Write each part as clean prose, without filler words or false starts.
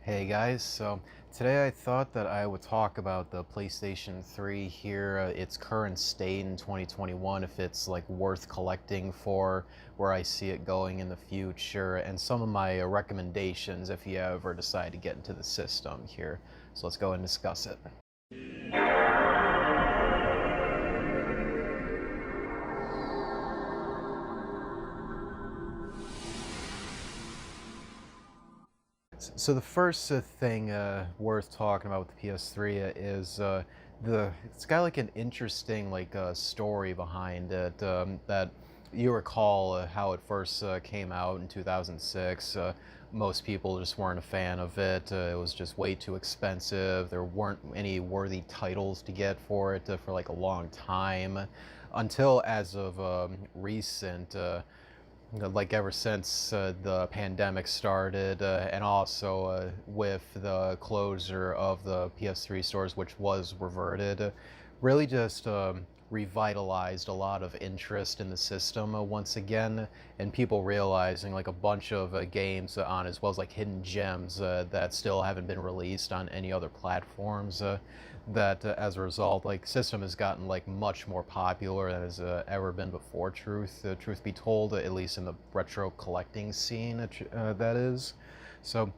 Hey guys, so today I thought that I would talk about the PlayStation 3 here, its current state in 2021, if it's like worth collecting for, where I see it going in the future, and some of my recommendations if you ever decide to get into the system here. So let's go and discuss it. So the first thing worth talking about with the PS3 is it's got like an interesting story behind it that you recall how it first came out in 2006. Most people just weren't a fan of it. It was just way too expensive. There weren't any worthy titles to get for it for like a long time, until as of recent. Like ever since the pandemic started, and also with the closure of the PS3 stores, which was reverted, really just revitalized a lot of interest in the system once again, and people realizing like a bunch of games on, as well as like hidden gems that still haven't been released on any other platforms. That as a result, like system has gotten like much more popular than has ever been before. Truth be told, at least in the retro collecting scene, that is. So,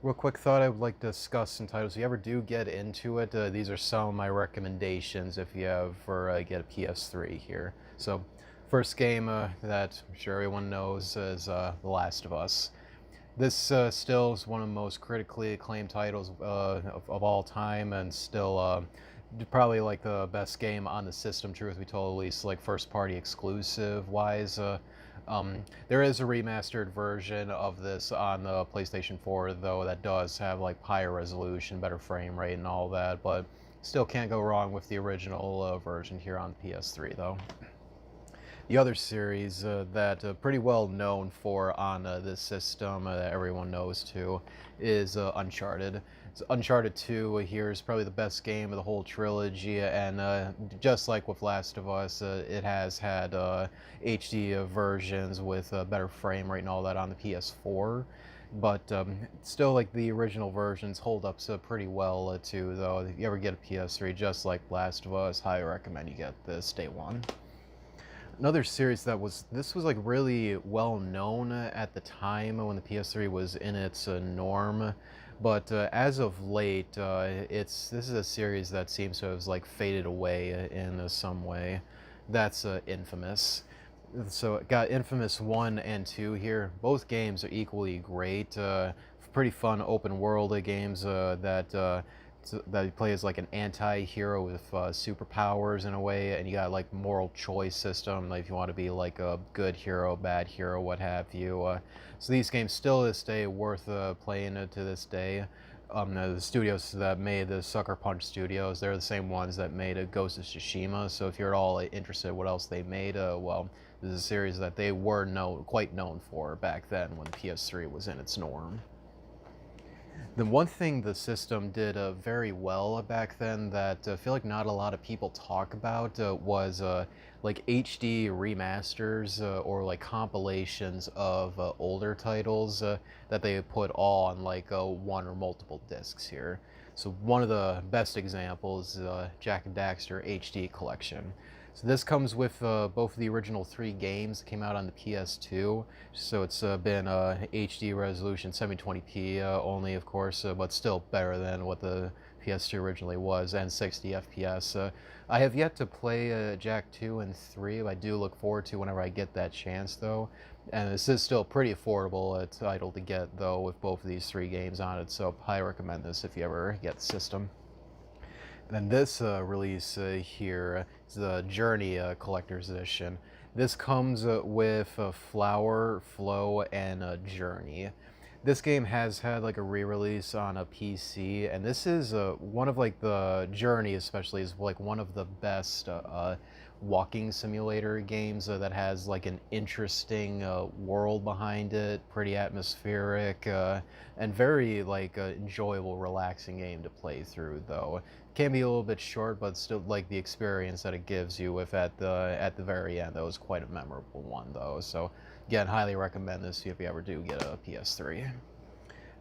real quick thought I would like to discuss some titles. If you ever do get into it, these are some of my recommendations if you ever get a PS3 here. So, first game that I'm sure everyone knows is The Last of Us. This still is one of the most critically acclaimed titles of all time, and still probably like the best game on the system, truth be told, at least like first party exclusive wise. There is a remastered version of this on the PlayStation 4 though that does have like higher resolution, better frame rate and all that, but still can't go wrong with the original version here on PS3 though. The other series that pretty well known for on this system that everyone knows too is Uncharted. So Uncharted 2 here is probably the best game of the whole trilogy, and just like with Last of Us, it has had HD versions with better frame rate and all that on the PS4. But still, like the original versions hold up so pretty well too. Though, if you ever get a PS3, just like Last of Us, highly recommend you get this day one. Another series this was like really well known at the time when the PS3 was in its norm, but as of late, this is a series that seems to have like faded away in some way. That's Infamous. So it got Infamous 1 and 2 here. Both games are equally great. Pretty fun open world games that you play as like an anti-hero with superpowers in a way, and you got like moral choice system, like if you want to be like a good hero, bad hero, what have you. So these games still to this day worth playing to this day. The studios that made the Sucker Punch Studios, they're the same ones that made Ghost of Tsushima, so if you're at all interested in what else they made, well, this is a series that they were quite known for back then when the PS3 was in its norm. The one thing the system did very well back then that I feel like not a lot of people talk about was like HD remasters or like compilations of older titles that they put all on like one or multiple discs here. So one of the best examples is Jak and Daxter HD Collection. So this comes with both of the original 3 games that came out on the PS2. So it's been HD resolution, 720p only, of course, but still better than what the PS2 originally was, and 60 FPS. I have yet to play Jak 2 and 3. I do look forward to whenever I get that chance, though. And this is still pretty affordable title to get, though, with both of these 3 games on it. So I recommend this if you ever get the system. And then this release here is the Journey Collector's Edition. This comes with Flower, Flow, and Journey. This game has had like a re-release on a PC, and this is one of like the Journey especially is like one of the best walking simulator games that has like an interesting world behind it, pretty atmospheric, and very like enjoyable, relaxing game to play through. Though it can be a little bit short, but still like the experience that it gives you with at the very end, that was quite a memorable one though. So again, highly recommend this if you ever do get a PS3.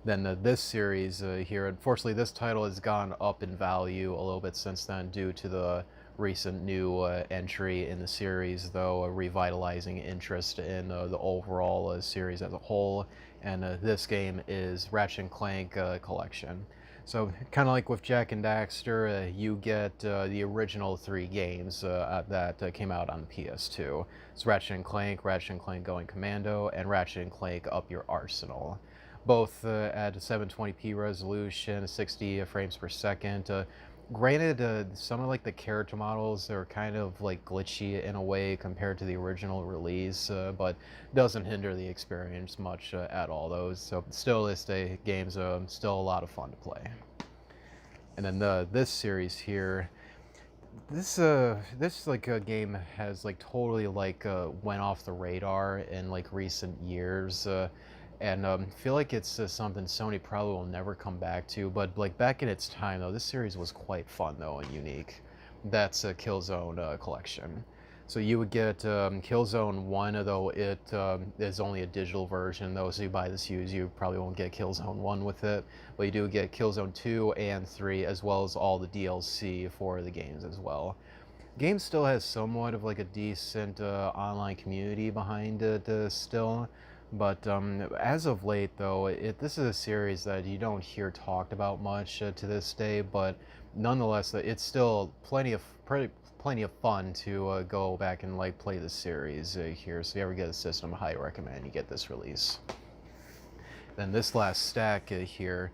Then this series here, unfortunately, this title has gone up in value a little bit since then due to the recent new entry in the series, though, revitalizing interest in the overall series as a whole. And this game is Ratchet and Clank Collection. So, kind of like with Jak and Daxter, you get the original 3 games that came out on the PS2. It's Ratchet and Clank Going Commando, and Ratchet and Clank Up Your Arsenal. Both at 720p resolution, 60 frames per second. Granted, some of like the character models are kind of like glitchy in a way compared to the original release, but doesn't hinder the experience much at all. Those so still this day games still a lot of fun to play. And then this series here, this like game has like totally like went off the radar in like recent years. And feel like it's something Sony probably will never come back to. But like back in its time, though, this series was quite fun though and unique. That's a Killzone Collection. So you would get Killzone 1, though it is only a digital version, though, so you buy this used, you probably won't get Killzone 1 with it. But you do get Killzone 2 and 3, as well as all the DLC for the games as well. Game still has somewhat of like a decent online community behind it still. But as of late, though, this is a series that you don't hear talked about much to this day. But nonetheless, it's still plenty of fun to go back and like play this series here. So if you ever get a system, I highly recommend you get this release. Then this last stack here,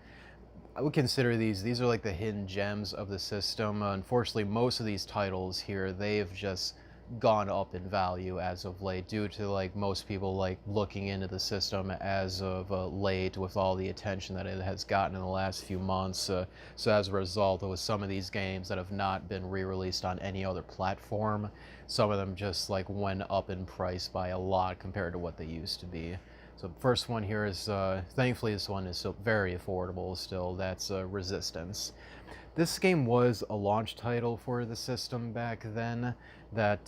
I would consider these are like the hidden gems of the system. Unfortunately, most of these titles here, they've just gone up in value as of late due to like most people like looking into the system as of late with all the attention that it has gotten in the last few months. So as a result, with some of these games that have not been re-released on any other platform, some of them just like went up in price by a lot compared to what they used to be. So the first one here is, thankfully this one is still very affordable still, that's Resistance. This game was a launch title for the system back then that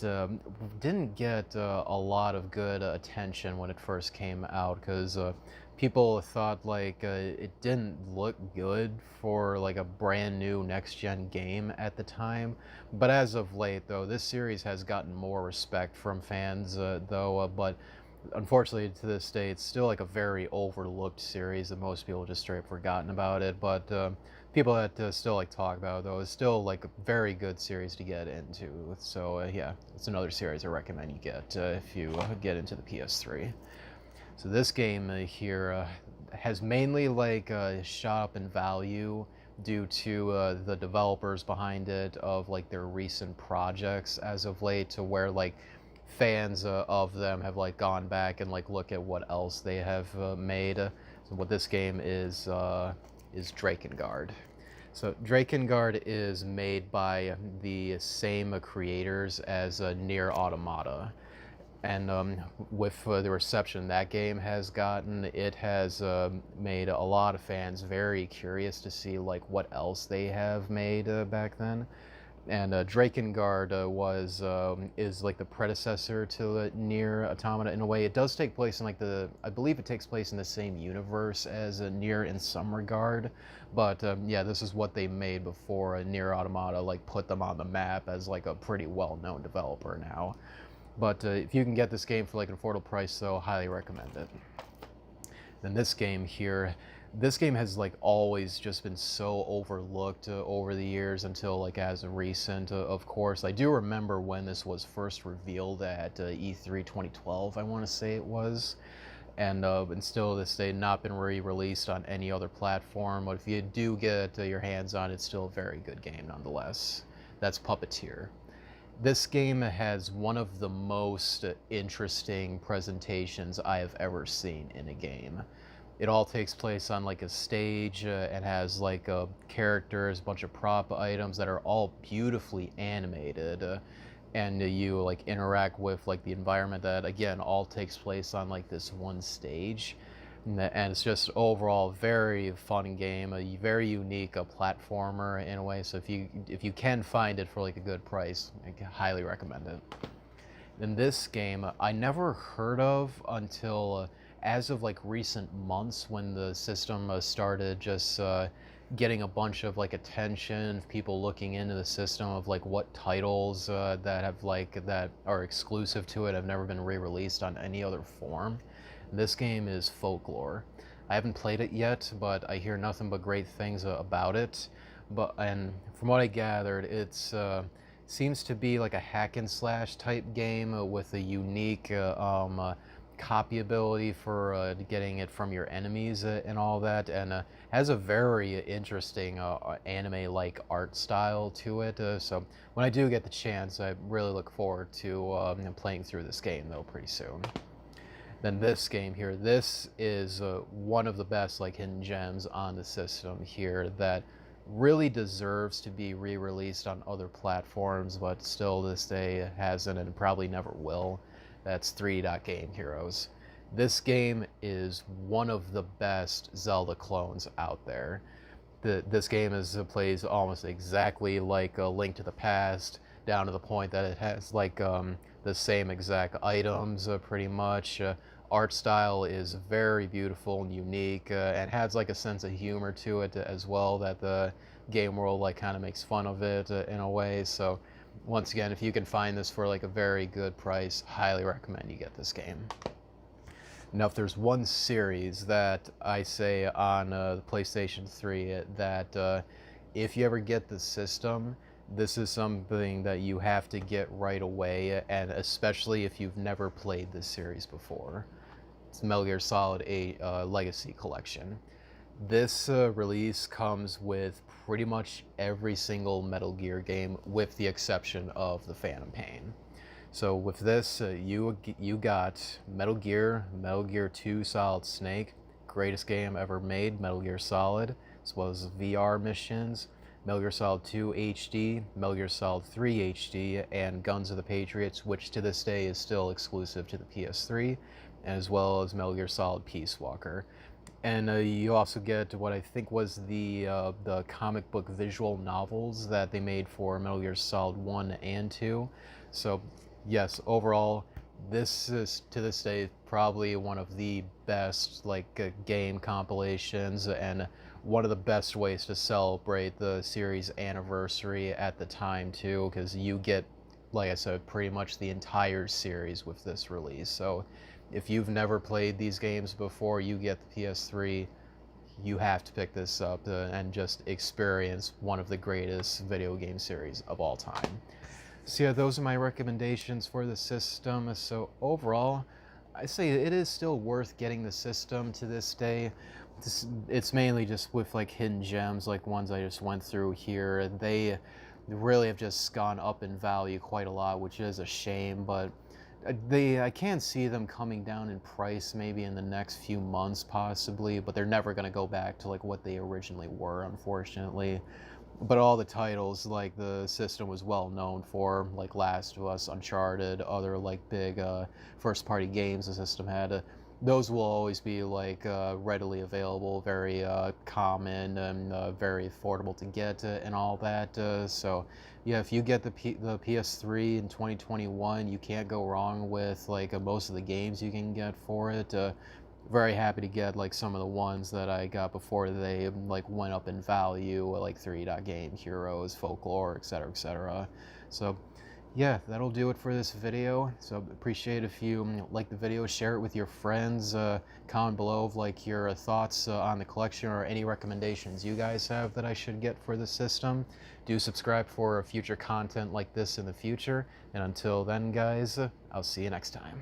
didn't get a lot of good attention when it first came out because people thought like it didn't look good for like a brand new next-gen game at the time. But as of late, though, this series has gotten more respect from fans, but unfortunately to this day it's still like a very overlooked series that most people just straight forgotten about it. But people that still like talk about it, though, is still like a very good series to get into. So yeah, it's another series I recommend you get if you get into the PS3. So this game here has mainly like shot up in value due to the developers behind it of like their recent projects as of late, to where like fans of them have like gone back and like look at what else they have made. So what this game is Drakkengard. So Drakkengard is made by the same creators as Nier Automata. And with the reception that game has gotten, it has made a lot of fans very curious to see like what else they have made back then. And Drakkengard is like the predecessor to Nier Automata in a way. It does take place in like I believe it takes place in the same universe as Nier in some regard, but yeah, this is what they made before Nier Automata like put them on the map as like a pretty well-known developer now. But if you can get this game for like an affordable price, though, highly recommend it. Then this game here, this game has like always just been so overlooked over the years until like as of recent. Of course, I do remember when this was first revealed at E3 2012, I want to say it was. And still to this day not been re-released on any other platform. But if you do get your hands on it, it's still a very good game nonetheless. That's Puppeteer. This game has one of the most interesting presentations I have ever seen in a game. It all takes place on like a stage and has like characters, a bunch of prop items that are all beautifully animated, and you like interact with like the environment that again all takes place on like this one stage. And it's just overall very fun game, a very unique platformer in a way. So if you can find it for like a good price, I highly recommend it. In this game, I never heard of until as of like recent months, when the system started just getting a bunch of like attention, people looking into the system of like what titles that are exclusive to it have never been re-released on any other form. This game is Folklore. I haven't played it yet, but I hear nothing but great things about it. And from what I gathered, it's seems to be like a hack and slash type game with a unique copy ability for getting it from your enemies and all that, and has a very interesting anime-like art style to it. So when I do get the chance, I really look forward to playing through this game though pretty soon. Then this game here, this is one of the best like hidden gems on the system here that really deserves to be re-released on other platforms, but still this day hasn't and probably never will. That's 3 Game Heroes. This game is one of the best Zelda clones out there. This game plays almost exactly like a Link to the Past, down to the point that it has like the same exact items pretty much. Art style is very beautiful and unique, and has like a sense of humor to it as well, that the game world like kind of makes fun of it in a way. So once again, if you can find this for like a very good price, highly recommend you get this game. Now, if there's one series that I say on the PlayStation 3 that if you ever get the system, this is something that you have to get right away, and especially if you've never played this series before. It's Metal Gear Solid 8 Legacy Collection. This release comes with pretty much every single Metal Gear game, with the exception of the Phantom Pain. So with this, you got Metal Gear 2 Solid Snake, greatest game ever made, Metal Gear Solid, as well as VR missions, Metal Gear Solid 2 HD, Metal Gear Solid 3 HD, and Guns of the Patriots, which to this day is still exclusive to the PS3, as well as Metal Gear Solid Peace Walker. And you also get what I think was the comic book visual novels that they made for Metal Gear Solid 1 and 2. So yes, overall, this is to this day probably one of the best game compilations, and one of the best ways to celebrate the series anniversary at the time too, because you get, like I said, pretty much the entire series with this release. So if you've never played these games before you get the PS3, you have to pick this up and just experience one of the greatest video game series of all time. So yeah, those are my recommendations for the system. So overall, I say it is still worth getting the system to this day. It's mainly just with like hidden gems, like ones I just went through here. They really have just gone up in value quite a lot, which is a shame, but I can see them coming down in price maybe in the next few months possibly, but they're never going to go back to like what they originally were, unfortunately. But all the titles like the system was well known for, like Last of Us, Uncharted, other like big first party games the system had, those will always be like readily available, very common, and very affordable to get and all that. So yeah, if you get the PS3 in 2021, you can't go wrong with like most of the games you can get for it. Very happy to get like some of the ones that I got before they like went up in value, like 3 Game Heroes, Folklore, etc., etc. So yeah, that'll do it for this video. So appreciate if you like the video, share it with your friends, comment below of like your thoughts on the collection or any recommendations you guys have that I should get for the system. Do subscribe for future content like this in the future, and until then guys, I'll see you next time.